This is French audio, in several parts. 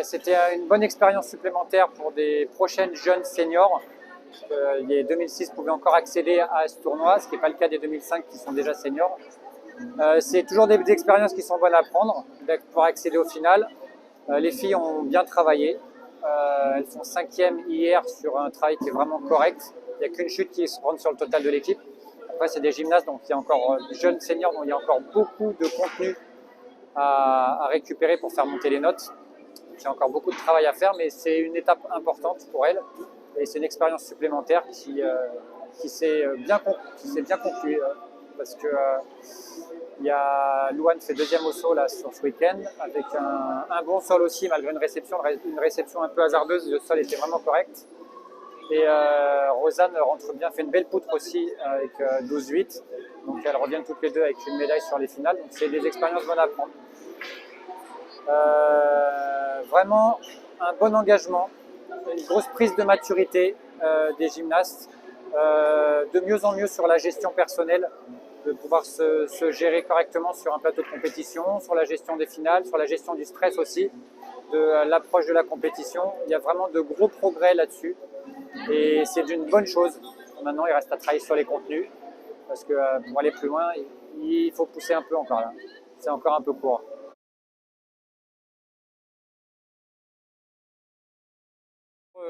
C'était une bonne expérience supplémentaire pour des prochaines jeunes seniors. Les 2006 pouvaient encore accéder à ce tournoi, ce qui n'est pas le cas des 2005 qui sont déjà seniors. C'est toujours des expériences qui sont bonnes à prendre pour accéder au final. Les filles ont bien travaillé. Elles font 5e hier sur un travail qui est vraiment correct. Il n'y a qu'une chute qui rentre sur le total de l'équipe. Après, c'est des gymnastes, donc il y a encore jeunes seniors, donc il y a encore beaucoup de contenu à récupérer pour faire monter les notes. Il y a encore beaucoup de travail à faire, mais c'est une étape importante pour elles. Et c'est une expérience supplémentaire qui s'est bien conclue. Parce que il y a Louane fait deuxième au saut là, sur ce week-end, avec un bon sol aussi, malgré une réception un peu hasardeuse. Le sol était vraiment correct. Et Rosanne rentre bien, fait une belle poutre aussi avec 12-8. Donc elles reviennent toutes les deux avec une médaille sur les finales. Donc c'est des expériences bonnes à prendre. Vraiment un bon engagement, une grosse prise de maturité des gymnastes, de mieux en mieux sur la gestion personnelle, de pouvoir se gérer correctement sur un plateau de compétition, sur la gestion des finales, sur la gestion du stress aussi, de l'approche de la compétition. Il y a vraiment de gros progrès là-dessus et c'est une bonne chose. Maintenant, il reste à travailler sur les contenus parce que pour aller plus loin, il faut pousser un peu encore là. C'est encore un peu court.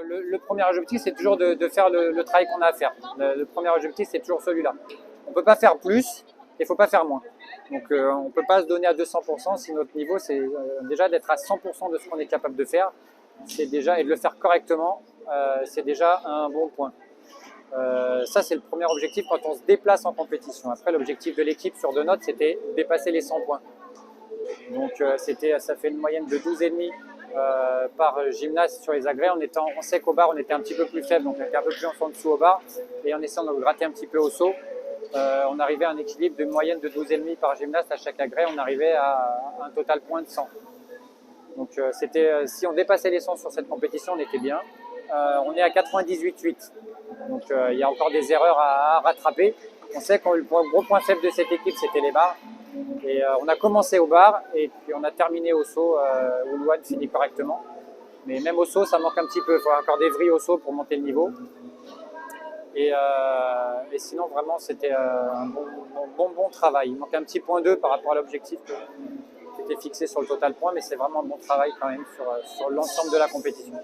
Le premier objectif, c'est toujours de faire le travail qu'on a à faire. Le premier objectif, c'est toujours celui-là. On ne peut pas faire plus et il ne faut pas faire moins. Donc on ne peut pas se donner à 200% si notre niveau, c'est déjà d'être à 100% de ce qu'on est capable de faire. C'est déjà, et de le faire correctement, c'est déjà un bon point. Ça, c'est le premier objectif quand on se déplace en compétition. Après, l'objectif de l'équipe sur 2 notes, c'était dépasser les 100 points. Donc ça fait une moyenne de 12,5 par gymnaste sur les agrès. On sait qu'au bar, on était un petit peu plus faible, donc on était un peu plus en dessous au bar. Et en essayant de gratter un petit peu au saut, on arrivait à un équilibre de moyenne de 12,5 par gymnaste à chaque agrès. On arrivait à un total point de 100. Donc si on dépassait les 100 sur cette compétition, on était bien. On est à 98,8. Donc il y a encore des erreurs à rattraper. On sait que le gros point faible de cette équipe, c'était les bars. Et on a commencé au bar et puis on a terminé au saut où Louane finit correctement. Mais même au saut, ça manque un petit peu. Il faut avoir des vrilles au saut pour monter le niveau. Et sinon, vraiment, c'était un bon travail. Il manquait un petit point 2 par rapport à l'objectif qui était fixé sur le total point, mais c'est vraiment un bon travail quand même sur l'ensemble de la compétition.